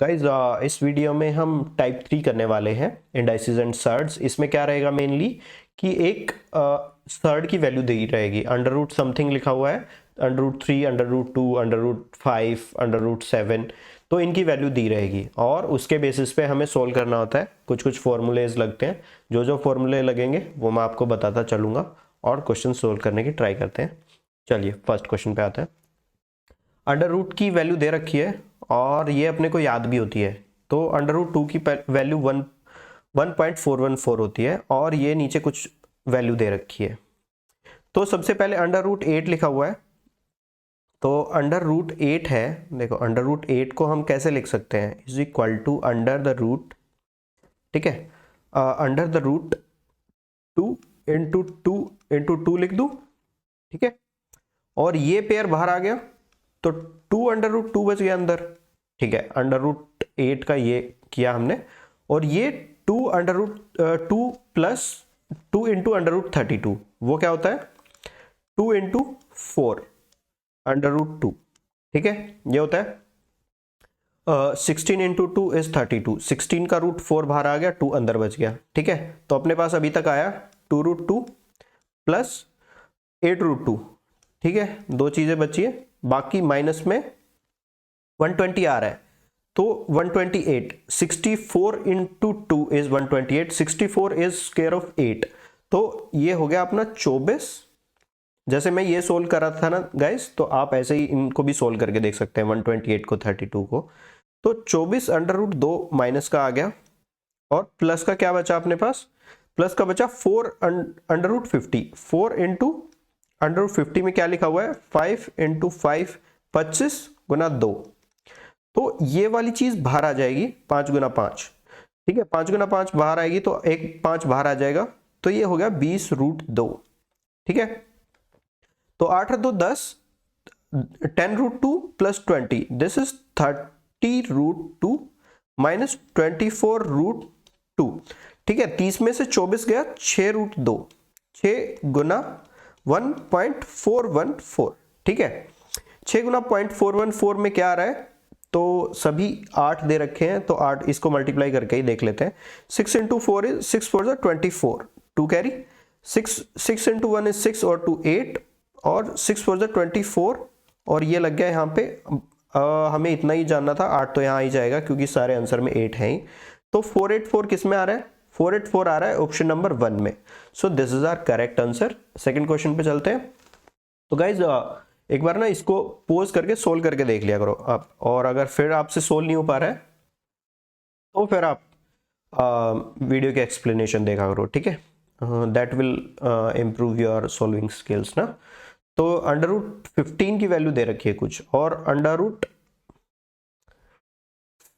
Guys इस video में हम टाइप 3 करने वाले हैं, इंडाइसिस एंड सर्ड्स। इसमें क्या रहेगा मेनली कि एक सर्ड की वैल्यू दी रहेगी, अंडर रूट समथिंग लिखा हुआ है, under root 3, under root 2, under root 5, under root 7, तो इनकी वैल्यू दी रहेगी और उसके बेसिस पे हमें सोल्व करना होता है। कुछ कुछ फॉर्मूलेज लगते हैं, जो जो फॉर्मूले लगेंगे वो मैं आपको बताता चलूँगा और क्वेश्चन सोल्व करने की ट्राई करते हैं। चलिए फर्स्ट क्वेश्चन पे आते हैं। अंडर रूट की वैल्यू दे रखी है और ये अपने को याद भी होती है, तो अंडर रूट 2 की वैल्यू 1.414 होती है और ये नीचे कुछ वैल्यू दे रखी है। तो सबसे पहले अंडर रूट 8 लिखा हुआ है, तो अंडर रूट 8 है। देखो अंडर रूट 8 को हम कैसे लिख सकते हैं, is equal to under the root, ठीक है, अंडर द रूट 2 इंटू 2 लिख दूं, ठीक है, और ये पेयर बाहर आ गया तो 2 अंडर रूट 2 बच गया अंदर, ठीक है। अंडर रूट 8 का ये किया हमने और ये 2 under root 2 plus 2 into under root 32, वो क्या होता है 2 इंटू 4 अंडर रूट 2, ठीक है, ये होता है 16 इंटू 2 इज 32, 16 का रूट 4 बाहर आ गया, 2 अंदर बच गया, ठीक है। तो अपने पास अभी तक आया 2 रूट 2 प्लस 8 रूट 2, ठीक है, दो चीजें बची है, बाकी माइनस में 120 आ रहा है तो 128, 64 into 2 is 128, 64 is square of 8, तो ये हो गया अपना 24। जैसे मैं ये सोल्व कर रहा था ना गाइस, तो आप ऐसे ही इनको भी सोल्व करके देख सकते हैं 128 को 32 को। तो 24 अंडर रूट 2 माइनस का आ गया और प्लस का क्या बचा अपने पास, प्लस का बचा 4 under root 50, 4 into under root 50 में क्या लिखा हुआ है 5 इंटू 5, 25 गुना 2, तो ये वाली चीज बाहर आ जाएगी 5 गुना 5, ठीक है, 5 गुना 5 बाहर आएगी तो एक 5 बाहर आ जाएगा, तो ये हो गया 20 रूट 2, ठीक है। तो 8 2 10, 10 root 2 plus 20, this is 30 root 2 minus 24 root 2, ठीक है। 30 में से 24 गया, 6 रूट 2, 6 गुना 1.414, ठीक है। 6 गुना 0.414 में क्या आ रहा है, तो सभी 8 दे रखे हैं तो 8 इसको मल्टीप्लाई करके ही देख लेते हैं। 6 into 4 is 6 4 24, 2 carry, 6 into 1 is 6 और 2 8 और 6 4 24, और ये लग गया यहाँ पे हमें इतना ही जानना था, 8 तो यहाँ आ ही जाएगा क्योंकि सारे आंसर में 8 है ही। तो 484 किस में आ रहा है, 484 आ रहा है ऑप्शन नंबर 1 में। So this is our correct answer. Second question पे चलते हैं। तो गाइज एक बार ना इसको पोज करके सोल्व करके देख लिया करो आप, और अगर फिर आपसे सोल्व नहीं हो पा रहा है तो फिर आप वीडियो के एक्सप्लेनेशन देखा करो, ठीक है, that will improve your solving skills ना। तो अंडर रूट 15 की वैल्यू दे रखी है कुछ, और अंडर रूट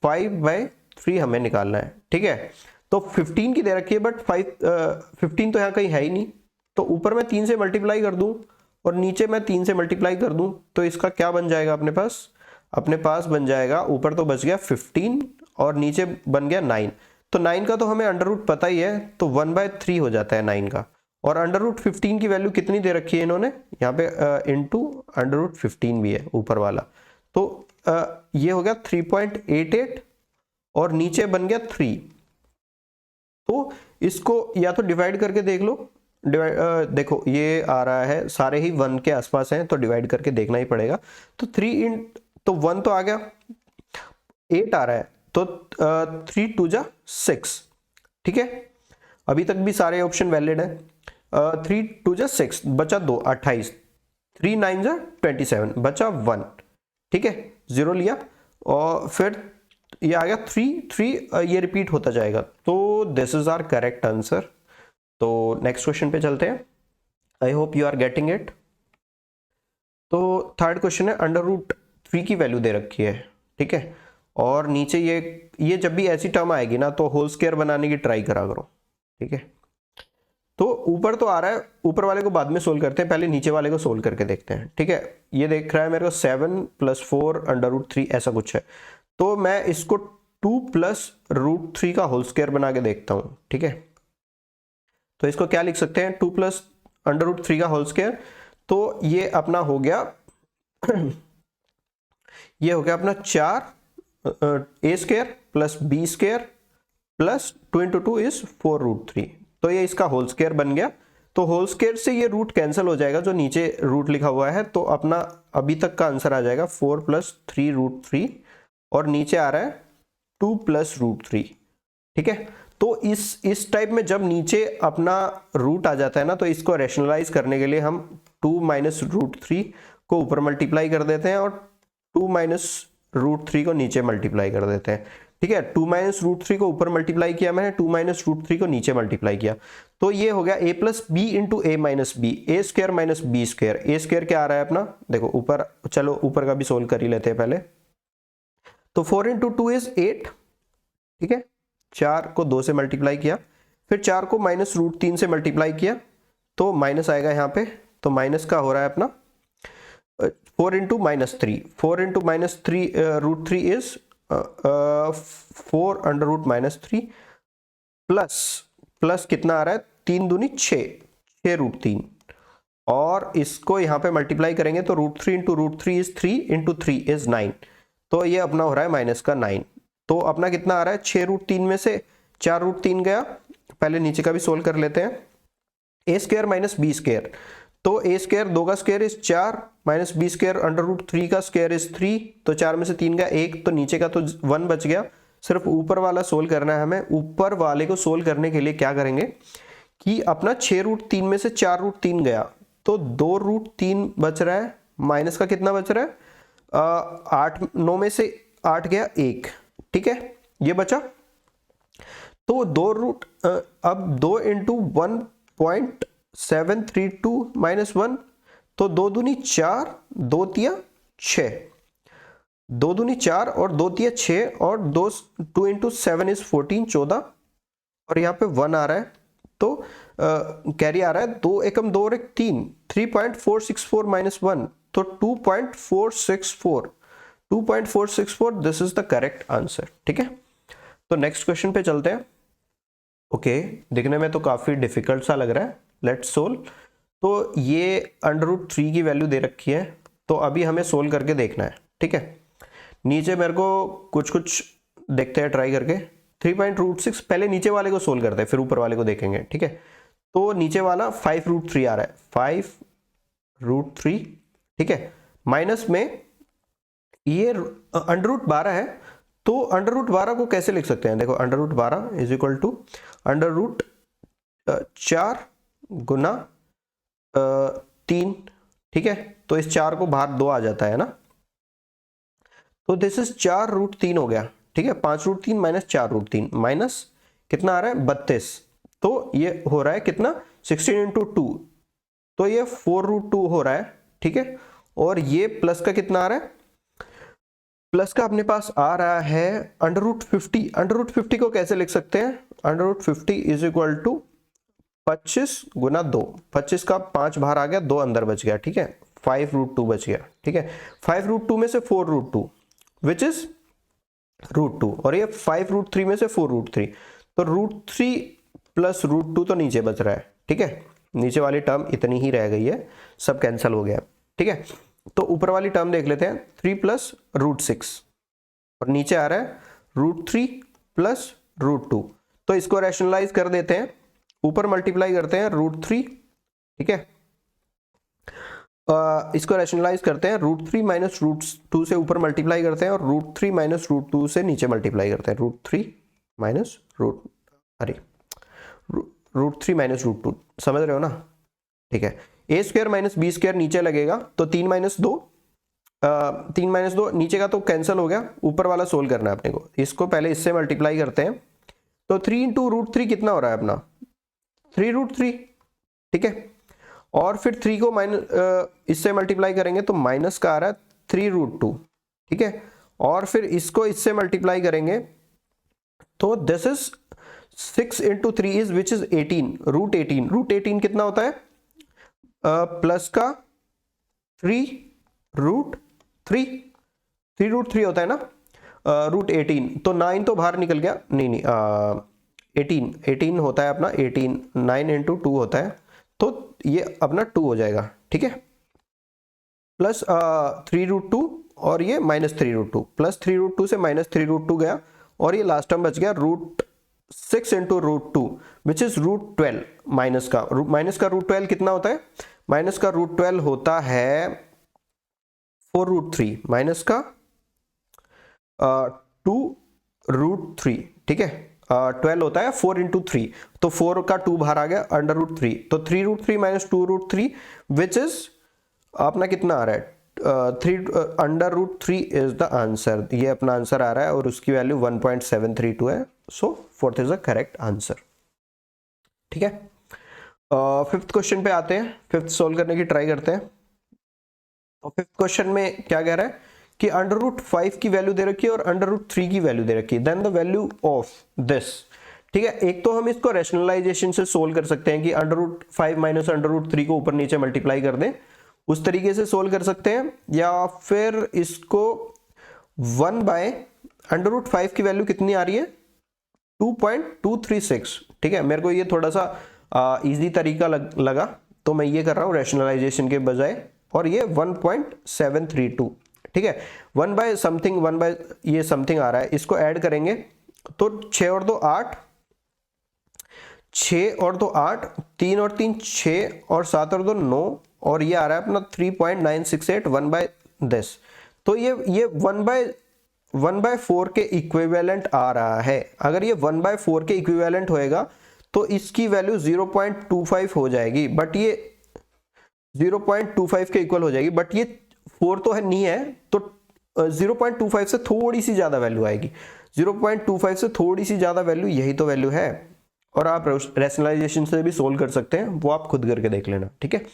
5/3 हमें निकालना है, ठीक है। तो 15 की दे रखी है बट 15 तो यहाँ कहीं है ही नहीं, तो ऊपर मैं 3 से मल्टीप्लाई कर दूं और नीचे मैं 3 से मल्टीप्लाई कर दूं, तो इसका क्या बन जाएगा अपने पास बन जाएगा, ऊपर तो बच गया 15 और नीचे बन गया 9, तो 9 का तो हमें अंडर रूट पता ही है, तो 1/3 हो जाता है 9 का। और अंडर रूट 15 की वैल्यू कितनी दे रखी है इन्होंने यहाँ पे, इंटू अंडर रूट 15 भी है ऊपर वाला, तो ये हो गया 3.88 और नीचे बन गया 3, तो इसको या तो डिवाइड करके देख लो, देखो ये आ रहा है सारे ही 1 के आसपास हैं तो डिवाइड करके देखना ही पड़ेगा। तो 3 तो 1 तो आ गया, 8 आ रहा है, तो 3 2 जा 6, ठीक है, अभी तक भी सारे ऑप्शन वैलिड है। 3 2 जा 6 बचा 2 28, 3 9 जा 27 बचा 1, ठीक है, 0 लिया और फिर ये आ गया 3 ये रिपीट होता जाएगा, तो this is our correct answer. तो नेक्स्ट क्वेश्चन पे चलते हैं। I hope you are getting it. तो थर्ड क्वेश्चन है, अंडर रूट 3 की वैल्यू दे रखी है, ठीक है, और नीचे ये जब भी ऐसी टर्म आएगी ना तो होल स्क्वायर बनाने की ट्राई करा करो, ठीक है। तो ऊपर तो आ रहा है, ऊपर वाले को बाद में सोल्व करते हैं, पहले नीचे वाले को सोल्व करके देखते हैं, ठीक है। ये देख रहा है मेरे को 7 + 4 अंडर रूट 3 ऐसा कुछ है, तो मैं इसको 2 + रूट 3 का होल स्क्वायर बना के देखता हूं, ठीक है। तो इसको क्या लिख सकते हैं, 2 + अंडर रूट 3 का होल स्क्वायर, तो ये अपना हो गया ये हो गया अपना 4 A square plus B square plus 2 into 2 is 4√3। तो ये इसका होल स्क्वायर बन गया। तो होल स्क्वायर से ये रूट कैंसिल हो जाएगा जो नीचे रूट लिखा हुआ है, तो अपना अभी तक का आंसर आ जाएगा 4 + 3√3 और नीचे आ रहा है 2 + √3। ठीक है, तो इस टाइप में जब नीचे अपना रूट आ जाता है ना, तो इसको रैशनलाइज करने के लिए हम 2 - √3 को ऊपर मल्टीप्लाई कर देते हैं और 2 - √3 को नीचे मल्टीप्लाई कर देते हैं। ठीक है, 2 - √3 को ऊपर मल्टीप्लाई किया मैंने, 2 - √3 को नीचे मल्टीप्लाई किया, तो ये हो गया a + b × a - b, a square - b square. a square क्या आ रहा है अपना, देखो ऊपर, चलो ऊपर का भी सोल्व कर ही लेते हैं पहले। तो 4 × 2 इज 8। ठीक है, 4 को 2 से मल्टीप्लाई किया, फिर 4 को -√3 से मल्टीप्लाई किया, तो माइनस आएगा यहाँ पे, तो माइनस का हो रहा है अपना 4 × -3, 4 × -3√3 इज 4√-3 प्लस कितना आ रहा है, 3 दूनी 6, 6√3, और इसको यहाँ पे मल्टीप्लाई करेंगे तो √3 × √3 इज 3 × 3 इज 9, तो ये अपना हो रहा है -9। तो अपना कितना आ रहा है, 6√3 में से 4√3 गया। पहले नीचे का भी सोल्व कर लेते हैं। a स्क्वायर - b स्क्वायर, तो a स्क्वायर 2 का स्क्वायर इज 4 - b स्क्वायर √3 का स्क्वायर इज 3, तो 4 में से 3 गया 1, तो नीचे का तो 1 बच गया। सिर्फ ऊपर वाला सोल्व करना है हमें। ऊपर वाले को सोल्व करने के लिए क्या करेंगे कि अपना 6√3 में से 4√3 गया, तो 2√3 बच रहा है, माइनस का कितना बच रहा है, 8, 9 में से 8 गया 1। ठीक है, ये बचा। तो अब 2 × 1.732 - 1, तो 2 दूनी 4, 2 तिया 6, 2 दूनी 4 और 2 तिया 6, और 2 × 7 इज 14, 14, और यहाँ पे 1 आ रहा है, तो कैरी आ रहा है, 2 एकम 2 और 1 3, 3.464 - 1, तो 2.464, this is the correct answer. ठीक है, तो नेक्स्ट क्वेश्चन पे चलते हैं। ओके, दिखने में तो काफी डिफिकल्ट सा लग रहा है, लेट्स सोल्व। तो ये √3 की वैल्यू दे रखी है, तो अभी हमें सोल्व करके देखना है। ठीक है, नीचे मेरे को कुछ देखते हैं ट्राई करके। 3.6, पहले नीचे वाले को सोल्व करते हैं फिर ऊपर वाले को देखेंगे। ठीक है, तो नीचे वाला 5√3 आ रहा है, 5√3। ठीक है, माइनस में ये √12 है, तो √12 को कैसे लिख सकते हैं, देखो √12 इज इक्वल टू √4 गुना 3। ठीक है, तो इस 4 को बाहर 2 आ जाता है ना, तो दिस इज 4√3 हो गया। ठीक है, 5√3 - 4√3 माइनस कितना आ रहा है, 32, तो ये हो रहा है कितना, 16 × 2, तो ये 4√2 हो रहा है। ठीक है, और ये प्लस का कितना आ रहा है, प्लस का अपने पास आ रहा है √50। √50 को कैसे लिख सकते हैं, √50 इज इक्वल टू 25 गुना 2, 25 का 5 बाहर आ गया, 2 अंदर बच गया। ठीक है, 5√2 बच गया। ठीक है, 5√2 में से 4√2 विच इज √2, और ये 5√3 में से 4√3, तो √3 + √2 तो नीचे बच रहा है। ठीक है, नीचे वाली टर्म इतनी ही रह गई है, सब कैंसिल हो गया। ठीक है, तो ऊपर वाली टर्म देख लेते हैं, 3 + √6, और नीचे आ रहा है √3 + √2, तो इसको रैशनलाइज कर देते हैं, ऊपर मल्टीप्लाई करते हैं √3। ठीक है, इसको रैशनलाइज करते हैं, √3 - √2 से ऊपर मल्टीप्लाई करते हैं, और √3 - √2 से नीचे मल्टीप्लाई करते हैं, √3 - √2, समझ रहे हो ना। ठीक है, a स्क्वायर - b स्क्वायर नीचे लगेगा, तो 3 - 2, 3 - 2 नीचे का तो कैंसिल हो गया, ऊपर वाला सोल्व करना है अपने को। इसको पहले इससे मल्टीप्लाई करते हैं, तो 3 × √3 कितना हो रहा है अपना, 3√3। ठीक है, और फिर 3 को इससे मल्टीप्लाई करेंगे तो माइनस का आ रहा है 3√2। ठीक है, और फिर इसको इससे मल्टीप्लाई करेंगे तो this is 6 × 3 is which is 18, √18। √18 कितना होता है, प्लस का 3√3 होता है ना, √18, तो 9 तो बाहर निकल गया, नहीं 18 होता है अपना, 18 9 × 2 होता है, तो ये अपना 2 हो जाएगा। ठीक है, प्लस 3√2 और ये -3√2 प्लस 3√2 से -3√2 गया और ये लास्ट टर्म बच गया √6 इंटू √2 विच इज √12 माइनस का √12 कितना होता है? माइनस का √12 होता है 4√3 माइनस का 2√3, ठीक है। 12 होता है 4 इंटू 3, तो 4 का 2 बाहर आ गया √3, तो 3√3 माइनस 2√3 विच इज अपना कितना आ रहा है? 3 इज द आंसर। ये अपना आंसर आ रहा है और उसकी वैल्यू 1.732 है। So fourth is the correct answer, ठीक है। फिफ्थ क्वेश्चन पे आते हैं, फिफ्थ सोल्व करने की ट्राई करते हैं। तो फिफ्थ क्वेश्चन में क्या कह रहा है कि √5 की वैल्यू दे रखी है और √3 की वैल्यू दे रखी है, then the value of this, ठीक है। एक तो हम इसको रैशनलाइजेशन से सोल्व कर सकते हैं कि √5 माइनस √3 को ऊपर नीचे मल्टीप्लाई कर दें, उस तरीके से सोल्व कर सकते हैं, या फिर इसको 1/√5 की वैल्यू कितनी आ रही है? 2.236, ठीक है। मेरे को ये थोड़ा सा इजी तरीका लगा तो मैं ये कर रहा हूँ रैशनलाइजेशन के बजाय, और ये 1.732, ठीक है। 1 ये समथिंग आ रहा है, इसको ऐड करेंगे तो 6 और 2 8, 6 और 2 8, 3 और 3 6 और 7 और 2 9, और ये आ रहा है अपना 3.968 1/this। तो ये 1/4 के इक्विवेलेंट आ रहा है। अगर ये 1/4 के इक्विवेलेंट होएगा तो इसकी वैल्यू 0.25 हो जाएगी, बट ये 0.25 के इक्वल हो जाएगी, बट ये 4 तो है नहीं है, तो 0.25 से थोड़ी सी ज्यादा वैल्यू आएगी। 0.25 से थोड़ी सी ज्यादा वैल्यू, यही तो वैल्यू है। और आप रैशनलाइजेशन से भी सोल्व कर सकते हैं, वो आप खुद करके देख लेना, ठीक है।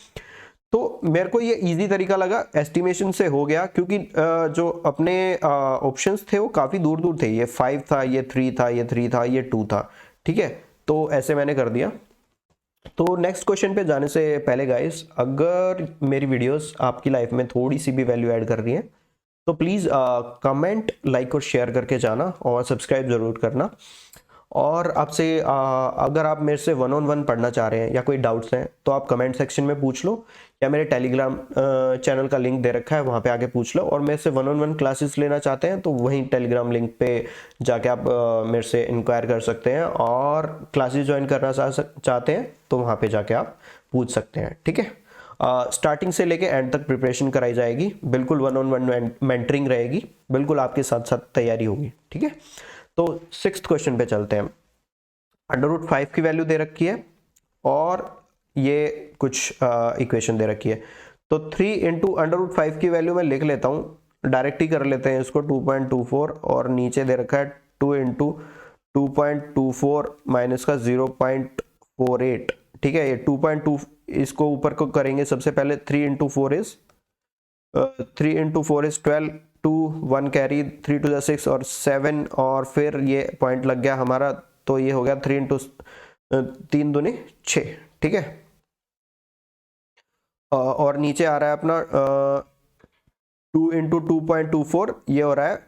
तो मेरे को ये इजी तरीका लगा, एस्टिमेशन से हो गया, क्योंकि जो अपने ऑप्शंस थे वो काफ़ी दूर दूर थे। ये 5 था, ये 3 था, ये 3 था, ये 2 था, ठीक है। तो ऐसे मैंने कर दिया। तो नेक्स्ट क्वेश्चन पे जाने से पहले गाइस, अगर मेरी वीडियोस आपकी लाइफ में थोड़ी सी भी वैल्यू ऐड कर रही हैं तो प्लीज़ कमेंट, लाइक और शेयर करके जाना, और सब्सक्राइब ज़रूर करना। और आपसे अगर आप मेरे से 1-on-1 पढ़ना चाह रहे हैं या कोई डाउट्स हैं तो आप कमेंट सेक्शन में पूछ लो, या मेरे टेलीग्राम चैनल का लिंक दे रखा है, वहाँ पे आके पूछ लो। और मेरे से 1-on-1 क्लासेस लेना चाहते हैं तो वहीं टेलीग्राम लिंक पे जाके आप मेरे से इंक्वायर कर सकते हैं, और क्लासेस ज्वाइन करना चाहते हैं तो वहाँ पे जाके आप पूछ सकते हैं, ठीक है। स्टार्टिंग से लेके एंड तक प्रिपरेशन कराई जाएगी, बिल्कुल 1-on-1 मेंटरिंग रहेगी, बिल्कुल आपके साथ साथ तैयारी होगी, ठीक है। तो सिक्स्थ क्वेश्चन पे चलते हैं। √5 की वैल्यू दे रखी है और ये कुछ इक्वेशन दे रखी है, तो 3 इंटू √5 की वैल्यू मैं लिख लेता हूँ, डायरेक्ट ही कर लेते हैं इसको, 2.24, और नीचे दे रखा है 2 इंटू 2.24 माइनस का 0.48, ठीक है। ये 2.2 इसको ऊपर को करेंगे सबसे पहले, 3 into 4 is 12, 2 1 carry, 3 to the 6 और 7, और फिर ये पॉइंट लग गया हमारा, तो ये हो गया 3 इंटू 3 दूनी 6, ठीक है। और नीचे आ रहा है अपना 2 इंटू 2.24, ये हो रहा है,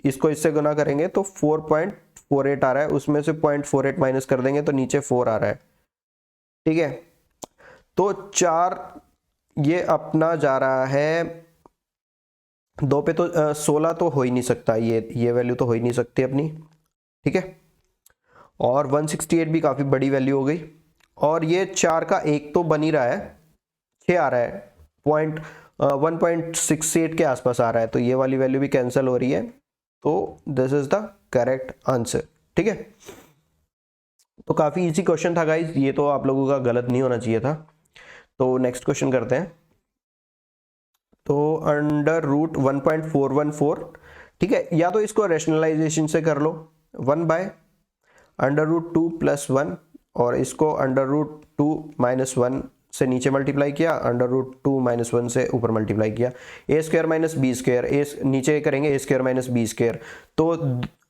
इसको इससे गुना करेंगे तो 4.48 आ रहा है, उसमें से 0.48 माइनस कर देंगे तो नीचे 4 आ रहा है, ठीक है। तो 4 ये अपना जा रहा है 2 पे, तो 16 तो हो ही नहीं सकता, ये वैल्यू तो हो ही नहीं सकती अपनी, ठीक है। और 168 भी काफ़ी बड़ी वैल्यू हो गई, और ये 4 का 1 तो बन ही रहा है, 6 आ रहा है, 1.68 के आसपास आ रहा है, तो ये वाली वैल्यू भी कैंसिल हो रही है, तो this is the correct answer, ठीक है। तो काफ़ी इजी क्वेश्चन था गाइज, ये तो आप लोगों का गलत नहीं होना चाहिए था। तो नेक्स्ट क्वेश्चन करते हैं। तो √1.414, ठीक है, या तो इसको रैशनलाइजेशन से कर लो, 1/√2 + 1, और इसको √2 - 1 से नीचे मल्टीप्लाई किया, √2 - 1 से ऊपर मल्टीप्लाई किया, a² - b², नीचे करेंगे a² - b², तो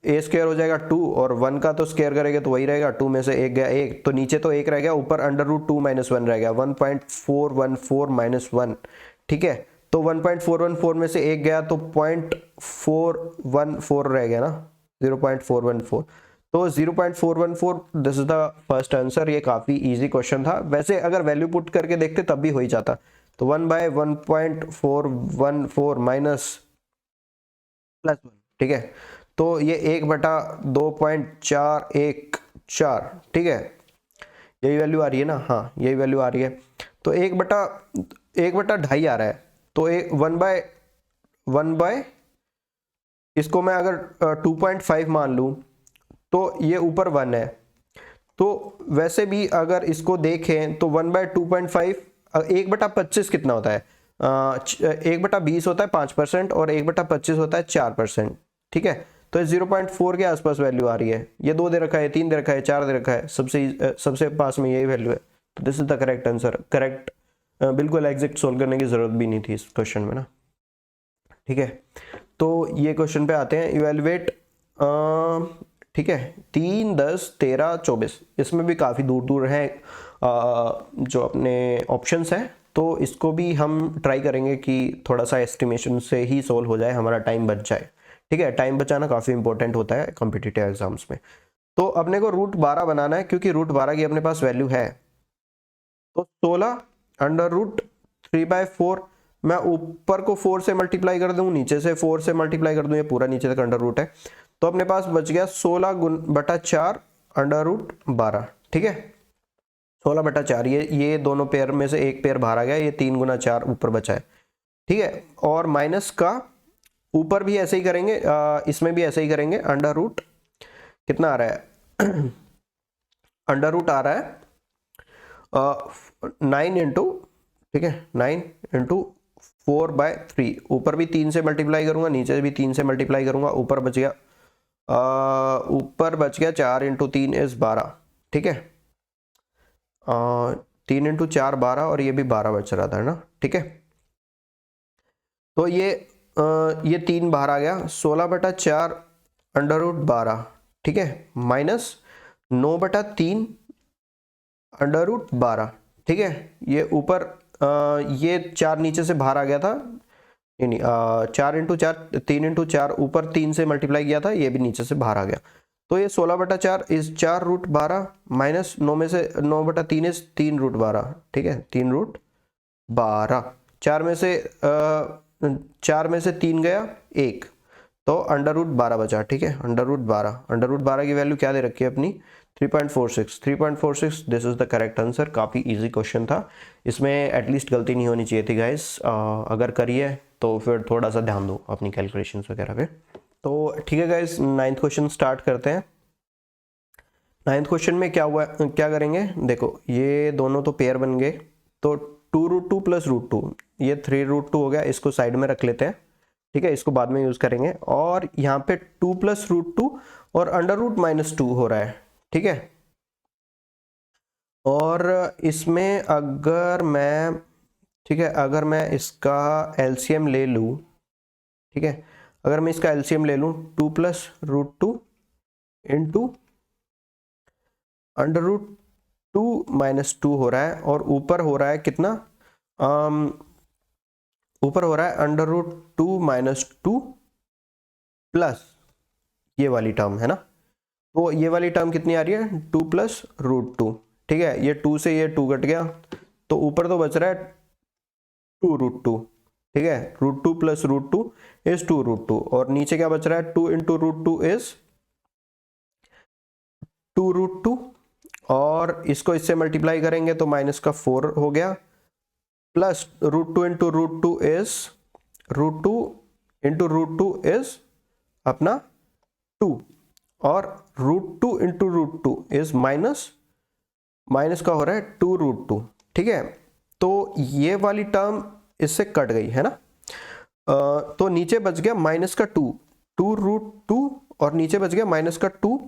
a² हो जाएगा 2, और 1 का तो स्क्वायर करेंगे तो वही रहेगा, 2 में से 1 गया 1, तो नीचे तो 1 रह गया, ऊपर √2 - 1 रह गया, 1.414 - 1, ठीक है। तो 1.414 में से 1 गया तो 0.414 रह गया ना, 0.414, तो 0.414, this is the first answer. ये काफ़ी इजी क्वेश्चन था, वैसे अगर वैल्यू पुट करके देखते तब भी हो ही जाता। तो 1/1.414 माइनस +1, ठीक है। तो ये 1/2.414, ठीक है, यही वैल्यू आ रही है ना, हाँ यही वैल्यू आ रही है। तो 1/2 आ रहा है, तो 1/1 इसको मैं अगर 2.5 मान लूँ तो ये ऊपर 1 है। तो वैसे भी अगर इसको देखें तो 1/2.5 1/25 कितना होता है, 1/20 होता है 5%, और 1/25 होता है 4%, ठीक है। तो ये 0.4 के आसपास वैल्यू आ रही है। ये 2 दे रखा है, 3 दे रखा है, 4 दे रखा है, सबसे पास में यही वैल्यू है। तो this is the correct answer. Correct, बिल्कुल एग्जैक्ट सोल्व करने की जरूरत भी नहीं थी इस क्वेश्चन में ना, ठीक है। तो ये क्वेश्चन पे आते हैं, इवेलुएट, ठीक है, 3, 10, 13, 24, इसमें भी काफ़ी दूर दूर हैं जो अपने ऑप्शंस हैं। तो इसको भी हम ट्राई करेंगे कि थोड़ा सा एस्टिमेशन से ही सोल्व हो जाए, हमारा टाइम बच जाए, ठीक है। टाइम बचाना काफ़ी इंपॉर्टेंट होता है कॉम्पिटिटिव एग्जाम्स में। तो अपने को रूट 12 बनाना है, क्योंकि रूट 12 की अपने पास वैल्यू है। तो 16√3/4, मैं ऊपर को 4 से मल्टीप्लाई कर दूं, नीचे से 4 से मल्टीप्लाई कर दूं, ये पूरा नीचे तक अंडर रूट है। तो अपने पास बच गया 16/4 √12, ठीक है। 16/4, ये दोनों पेयर में से एक पेयर बाहर आ गया, ये 3 × 4 ऊपर बचा है, ठीक है। और माइनस का ऊपर भी ऐसे ही करेंगे, इसमें भी ऐसे ही करेंगे। अंडर रूट कितना आ रहा है अंडर रूट आ रहा है 9 इंटू, ठीक है, 9 × 4/3। ऊपर भी 3 से मल्टीप्लाई करूंगा, नीचे भी 3 से मल्टीप्लाई करूंगा, ऊपर बच गया 4 × 3 = 12, ठीक है। 3 × 4 12, और ये भी 12 बच रहा था ना, ठीक है। तो ये 3 बाहर आ गया, 16/4 √12, ठीक है, माइनस 9/3 √12, ठीक है। ये ऊपर ये 4 नीचे से बाहर आ गया था, नहीं 4 × 4 3 × 4 ऊपर 3 से मल्टीप्लाई किया था, ये भी नीचे से बाहर आ गया। तो ये 16/4 इस 4 √12 माइनस 9 में से 9/3 इस 3 √12, ठीक है, 3 √12। 4 में से 3 गया 1, तो √12 बचा, ठीक है। √12 की वैल्यू क्या दे रखी है अपनी, 3.46। This is the correct answer. काफ़ी इजी क्वेश्चन था, इसमें एटलीस्ट गलती नहीं होनी चाहिए थी गाइस। अगर करिए तो फिर थोड़ा सा ध्यान दो अपनी कैलकुलेशंस वगैरह पे। तो ठीक है गाइस, 9th क्वेश्चन स्टार्ट करते हैं। 9th क्वेश्चन में क्या हुआ, क्या करेंगे, देखो ये दोनों तो पेयर बन गए, तो 2√2 + √2, ये 3√2 हो गया, इसको साइड में रख लेते हैं, ठीक है, इसको बाद में यूज करेंगे। और यहाँ पे 2 + √2 और √-2 हो रहा है, ठीक है। और इसमें अगर मैं, ठीक है, अगर मैं इसका एलसीएम ले लूँ, ठीक है, अगर मैं इसका एलसीएम ले लूँ, 2 + √2 इंटू √2 - 2 हो रहा है, और ऊपर हो रहा है कितना, ऊपर हो रहा है √2 - 2 प्लस ये वाली टर्म है ना। तो ये वाली टर्म कितनी आ रही है, 2 + √2, ठीक है। ये 2 से ये 2 कट गया, तो ऊपर तो बच रहा है 2√2, ठीक है। √2 + √2 इज 2√2, और नीचे क्या बच रहा है, 2 × √2 इज 2√2, और इसको इससे मल्टीप्लाई करेंगे तो -4 हो गया, प्लस √2 × √2 इज √2 × √2 इज अपना 2, और √2 × √2 इज माइनस का हो रहा है 2√2, ठीक है। तो ये वाली टर्म इससे कट गई है ना। तो नीचे बच गया -2 2√2, और नीचे बच गया -2।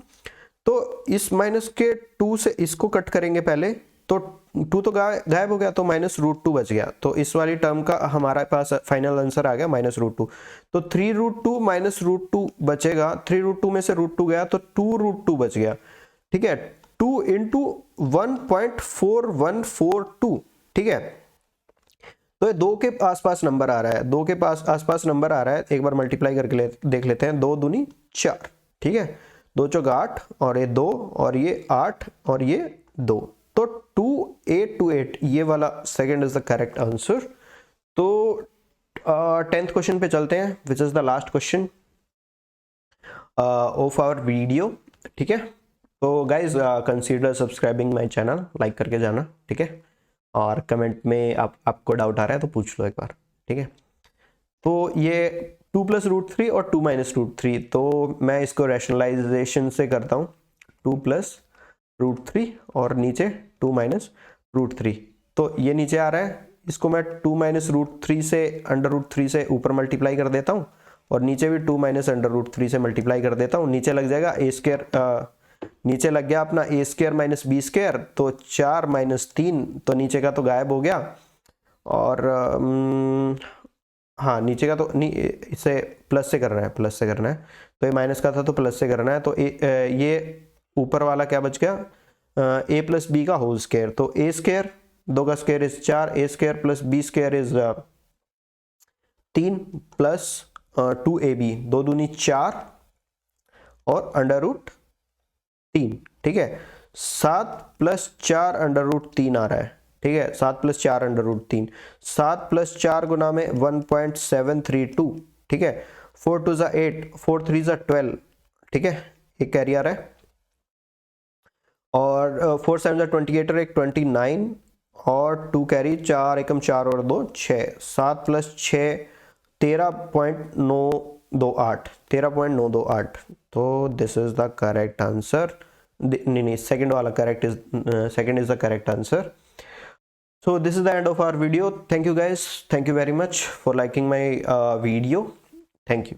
तो इस -2 से इसको कट करेंगे पहले, तो 2 तो गायब हो गया, तो -√2 बच गया। तो इस वाली टर्म का हमारे पास फाइनल आंसर आ गया -√2। तो 3√2 - √2 बचेगा, 3√2 में से √2 गया तो 2√2 बच गया, ठीक है। 2 × 1.4142, ठीक है। तो ये 2 के आसपास नंबर आ रहा है, 2 के आसपास नंबर आ रहा है। एक बार मल्टीप्लाई करके देख लेते हैं, 2 दूनी 4, ठीक है, 2 चौक 8, और ये 2, और ये 8, और ये 2, तो 2828 ये वाला second is the correct answer. तो 10th क्वेश्चन पे चलते हैं, which is the last question. Of our video, ठीक है। तो guys consider subscribing my channel, like करके जाना, ठीक है। और कमेंट में आपको डाउट आ रहा है तो पूछ लो एक बार, ठीक है। तो ये 2 + √3 और 2 - √3, तो मैं इसको रैशनलाइजेशन से करता हूँ, 2 + √3 और नीचे 2 - √3। तो ये नीचे आ रहा है, इसको मैं 2 - √3 से √3 से ऊपर मल्टीप्लाई कर देता हूँ और नीचे भी 2 - √3 से मल्टीप्लाई कर देता हूँ। नीचे लग जाएगा a², नीचे लग गया अपना a² - b², तो 4 - 3, तो नीचे का तो गायब हो गया। और हाँ, नीचे का तो नहीं, इसे प्लस से करना है, प्लस से करना है। तो ये माइनस का था तो प्लस से करना है। तो ये ऊपर वाला क्या बच गया, a + b का होल स्क्वायर। तो a², 2 का square is 4, a² + b² is 3 plus 2ab, 2 दूनी 4 और √3, ठीक है। 7 + 4 √3 आ रहा है, ठीक है। 7 + 4 √3, 7 + 4 गुना में 1.732, ठीक है। 4 2 = 8, 4 3 = 12, ठीक है। एक कैरी आ रहा है। और 4 7 = 28 और एक 29 और 2 कैरी, 4 एकम 4 और 2 6, 7 + 6 13.928, 13.928। तो this is the correct answer. नहीं, सेकंड वाला correct is, second is the correct answer. So this is the end of our video. Thank you guys. Thank you very much for liking my video. Thank you.